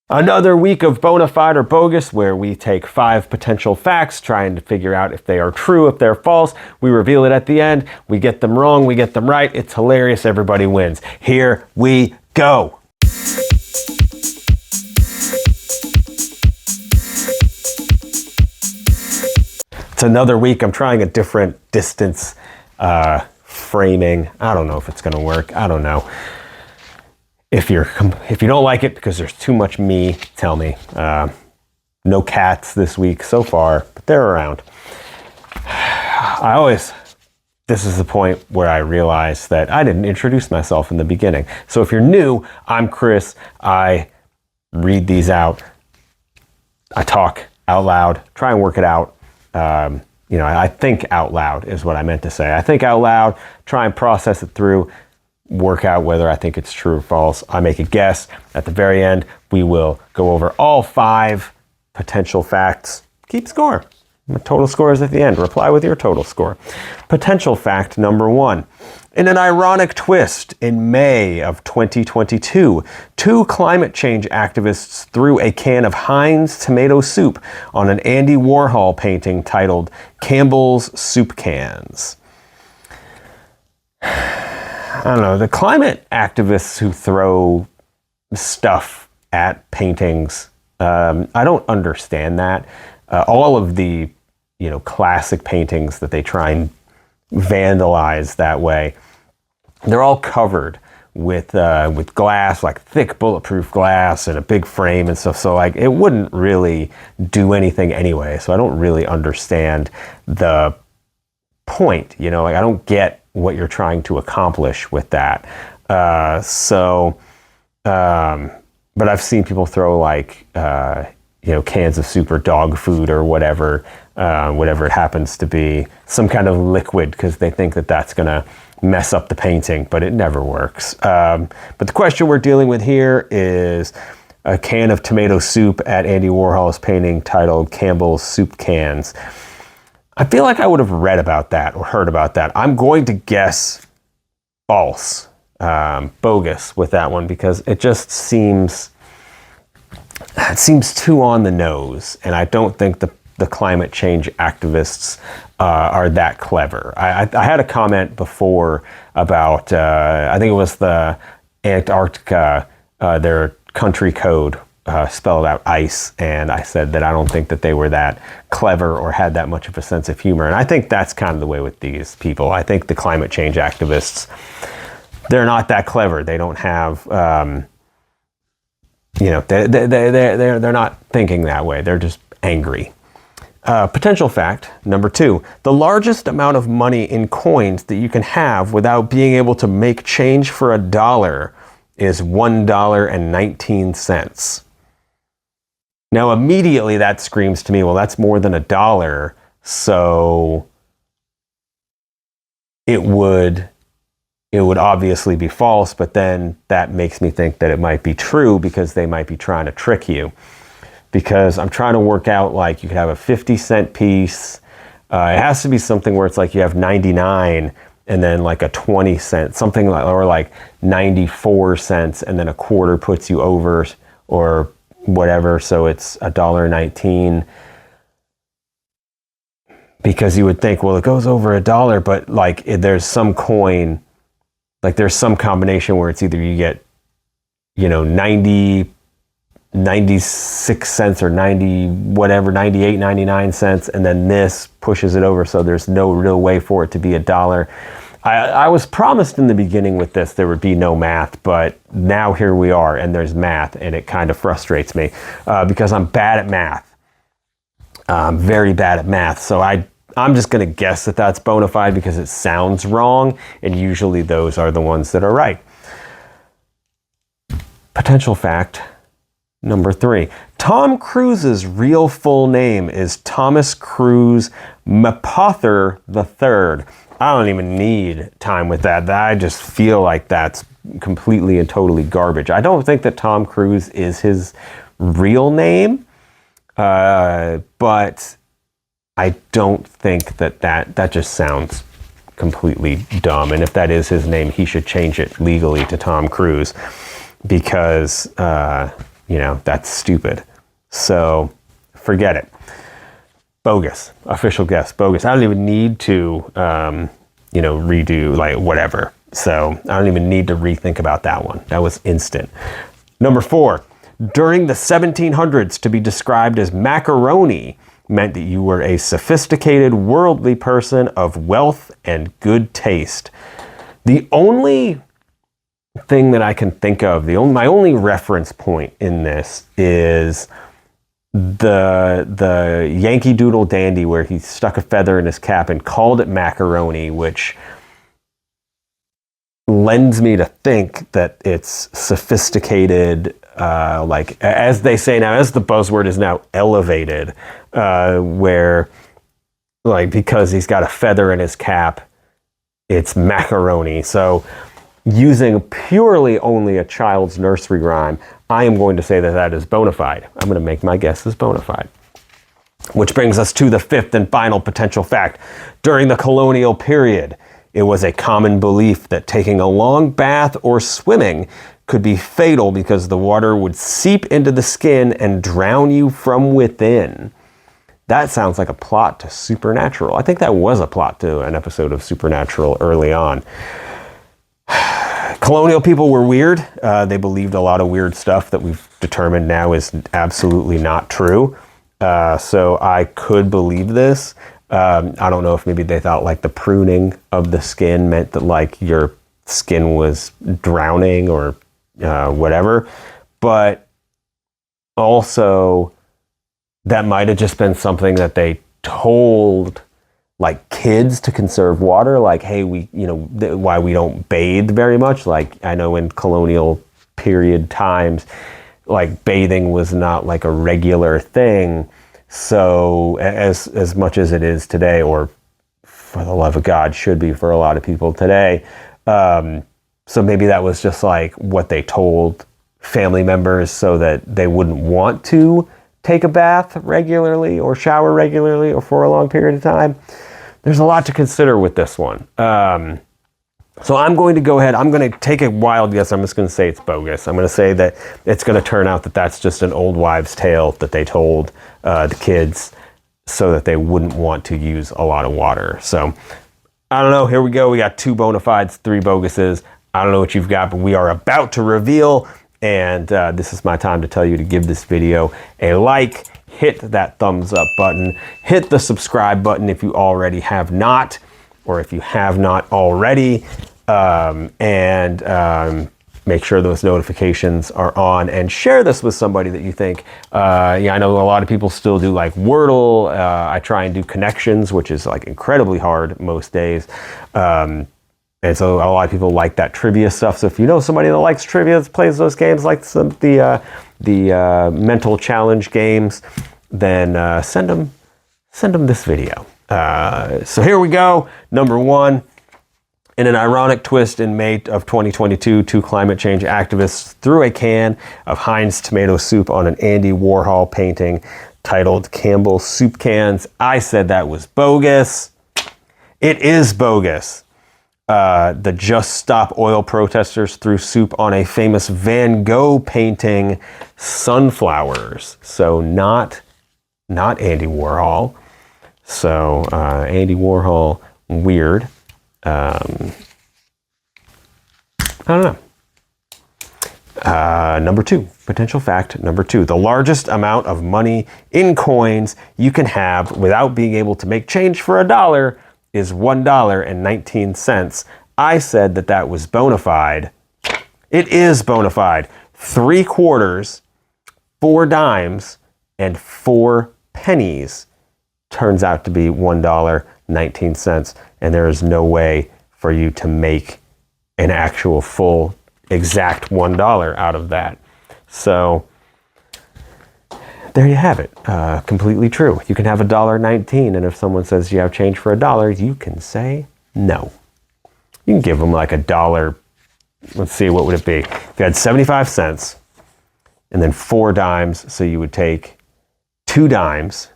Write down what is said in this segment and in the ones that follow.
Another week of Bona Fide or Bogus, where we take 5 potential facts, trying to figure out if they are true, if they're false. We reveal it at the end. We get them wrong, we get them right. It's hilarious. Everybody wins. Here we go. It's another week. I'm trying a different distance framing. I don't know if it's going to work. I don't know. If you don't like it because there's too much me, tell me. No cats this week so far, but they're around. This is the point where I realize that I didn't introduce myself in the beginning. So if you're new, I'm Chris. I read these out. I talk out loud, try and work it out. I think out loud is what I meant to say. I think out loud, try and process it through, work out whether I think it's true or false. I make a guess. At the very end, we will go over all 5 potential facts. Keep score. The total score is at the end. Reply with your total score. Potential fact number 1. In an ironic twist, in May of 2022, 2 climate change activists threw a can of Heinz tomato soup on an Andy Warhol painting titled Campbell's Soup Cans. I don't know, the climate activists who throw stuff at paintings, I don't understand that. All of the, classic paintings that they try and vandalize that way, they're all covered with glass, like thick bulletproof glass and a big frame and stuff. So it wouldn't really do anything anyway. So I don't really understand the point, I don't get what you're trying to accomplish with that. But I've seen people throw cans of soup or dog food or whatever it happens to be, some kind of liquid, because they think that that's going to mess up the painting, but it never works. But the question we're dealing with here is a can of tomato soup at Andy Warhol's painting titled Campbell's Soup Cans. I feel like I would have read about that or heard about that. I'm going to guess false, bogus with that one, because it just seems too on the nose, and I don't think the climate change activists are that clever. I had a comment before about, I think it was the Antarctica, their country code spelled out ice, and I said that I don't think that they were that clever or had that much of a sense of humor. And I think that's kind of the way with these people. I think the climate change activists, they're not that clever. They don't have, they're not thinking that way. They're just angry. Potential fact number 2, the largest amount of money in coins that you can have without being able to make change for $1 is $1.19. Now, immediately that screams to me, well, that's more than $1, so it would obviously be false, but then that makes me think that it might be true because they might be trying to trick you. Because I'm trying to work out, you could have a 50-cent piece. It has to be something where it's you have 99 and then a 20-cent, something or 94 cents, and then a quarter puts you over or whatever, so it's $1.19. Because you would think, well, it goes over $1, but there's some coin, there's some combination where it's either you get 96 cents or 98, 99 cents, and then this pushes it over, so there's no real way for it to be $1. I was promised in the beginning with this there would be no math, but now here we are, and there's math, and it kind of frustrates me because I'm bad at math. I'm very bad at math, so I'm just going to guess that that's bona fide because it sounds wrong, and usually those are the ones that are right. Potential fact number 3. Tom Cruise's real full name is Thomas Cruise Mapother III. I don't even need time with that. I just feel like that's completely and totally garbage. I don't think that Tom Cruise is his real name, but I don't think that just sounds completely dumb. And if that is his name, he should change it legally to Tom Cruise, because that's stupid. So forget it. Bogus. Official guess. Bogus. I don't even need to, redo like whatever. So I don't even need to rethink about that one. That was instant. Number 4. During the 1700s, to be described as macaroni meant that you were a sophisticated, worldly person of wealth and good taste. The only thing that I can think of, my only reference point in this is the Yankee Doodle Dandy, where he stuck a feather in his cap and called it macaroni, which lends me to think that it's sophisticated, like as they say now, as the buzzword is now elevated, where like because he's got a feather in his cap, it's macaroni. So using purely only a child's nursery rhyme, I am going to say that that is bona fide. I'm going to make my guess as bona fide. Which brings us to the 5th and final potential fact. During the colonial period, it was a common belief that taking a long bath or swimming could be fatal because the water would seep into the skin and drown you from within. That sounds like a plot to Supernatural. I think that was a plot to an episode of Supernatural early on. Colonial people were weird. They believed a lot of weird stuff that we've determined now is absolutely not true. So I could believe this. I don't know if maybe they thought like the pruning of the skin meant that like your skin was drowning or whatever. But also that might have just been something that they told like kids to conserve water, like, hey, why we don't bathe very much. Like I know in colonial period times, like bathing was not like a regular thing. So as much as it is today, or for the love of God should be for a lot of people today. So maybe that was just like what they told family members so that they wouldn't want to take a bath regularly or shower regularly or for a long period of time. There's a lot to consider with this one. So I'm going to go ahead. I'm going to take a wild guess. I'm just going to say it's bogus. I'm going to say that it's going to turn out that that's just an old wives' tale that they told the kids so that they wouldn't want to use a lot of water. So I don't know. Here we go. We got 2 bona fides, 3 boguses. I don't know what you've got, but we are about to reveal. And this is my time to tell you to give this video a like, hit that thumbs up button, hit the subscribe button if you already have not, or if you have not already, and make sure those notifications are on, and share this with somebody that you think, I know a lot of people still do like Wordle. I try and do connections, which is like incredibly hard most days. And so a lot of people like that trivia stuff. So if you know somebody that likes trivia, that plays those games, like some of the mental challenge games, then send them this video. So here we go. Number 1. In an ironic twist, in May of 2022, 2 climate change activists threw a can of Heinz tomato soup on an Andy Warhol painting titled Campbell's Soup Cans. I said that was bogus. It is bogus. The Just Stop Oil protesters threw soup on a famous Van Gogh painting, Sunflowers. So not Andy Warhol. So Andy Warhol, weird. I don't know. Number 2, potential fact number 2. The largest amount of money in coins you can have without being able to make change for $1 is $1.19. I said that was bona fide. It is bona fide. 3 quarters, 4 dimes, and 4 pennies turns out to be $1.19. And there is no way for you to make an actual full exact $1 out of that. So there you have it. Completely true. You can have $1.19, and if someone says you have change for $1, you can say no. You can give them like $1. Let's see, what would it be? If you had 75 cents and then 4 dimes, so you would take 2 dimes.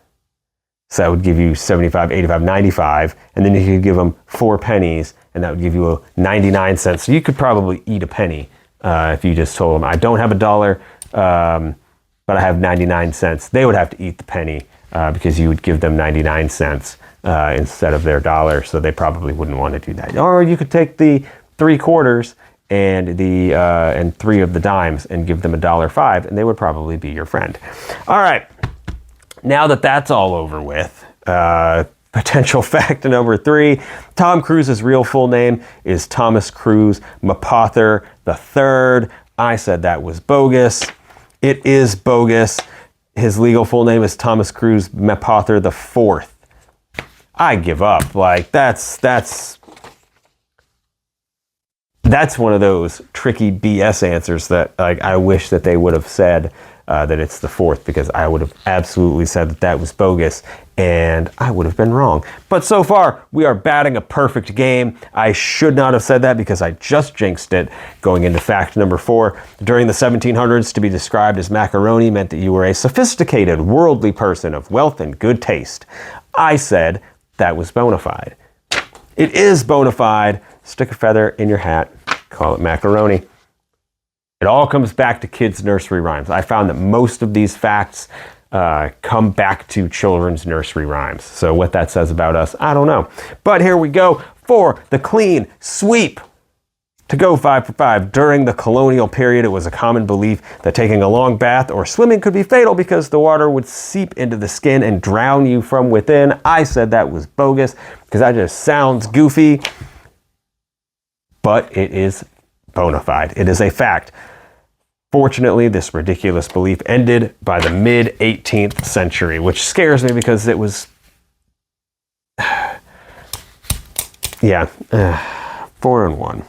So that would give you 75, 85, 95. And then you could give them 4 pennies, and that would give you 99 cents. So you could probably eat a penny if you just told them, I don't have $1. but I have 99 cents. They would have to eat the penny because you would give them 99 cents instead of their dollar, so they probably wouldn't want to do that. Or you could take the 3 quarters and the and 3 of the dimes and give them $1.05, and they would probably be your friend. All right, now that that's all over with, potential fact number 3, Tom Cruise's real full name is Thomas Cruise Mapother III. I said that was bogus. It is bogus. His legal full name is Thomas Cruise Mapother IV. I give up. Like, that's one of those tricky BS answers that, like, I wish that they would have said that it's the 4th, because I would have absolutely said that that was bogus, and I would have been wrong. But so far, we are batting a perfect game. I should not have said that because I just jinxed it. Going into fact number 4, during the 1700s, to be described as macaroni meant that you were a sophisticated, worldly person of wealth and good taste. I said that was bona fide. It is bona fide. Stick a feather in your hat. Call it macaroni. It all comes back to kids' nursery rhymes. I found that most of these facts come back to children's nursery rhymes. So what that says about us, I don't know. But here we go for the clean sweep. To go 5 for 5, during the colonial period, it was a common belief that taking a long bath or swimming could be fatal because the water would seep into the skin and drown you from within. I said that was bogus because that just sounds goofy, but it is bona fide. It is a fact. Fortunately, this ridiculous belief ended by the mid-18th century, which scares me because it was, 4-1.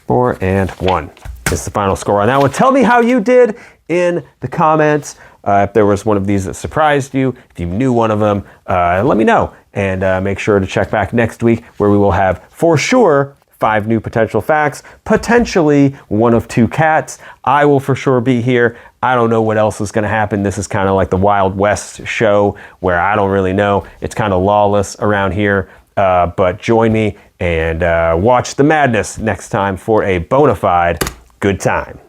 4-1 is the final score on that one. Tell me how you did in the comments. If there was one of these that surprised you, if you knew one of them, let me know. And make sure to check back next week where we will have, for sure, 5 new potential facts, potentially 1 of 2 cats. I will for sure be here. I don't know what else is going to happen. This is kind of like the Wild West show where I don't really know. It's kind of lawless around here. But join me and watch the madness next time for a bona fide good time.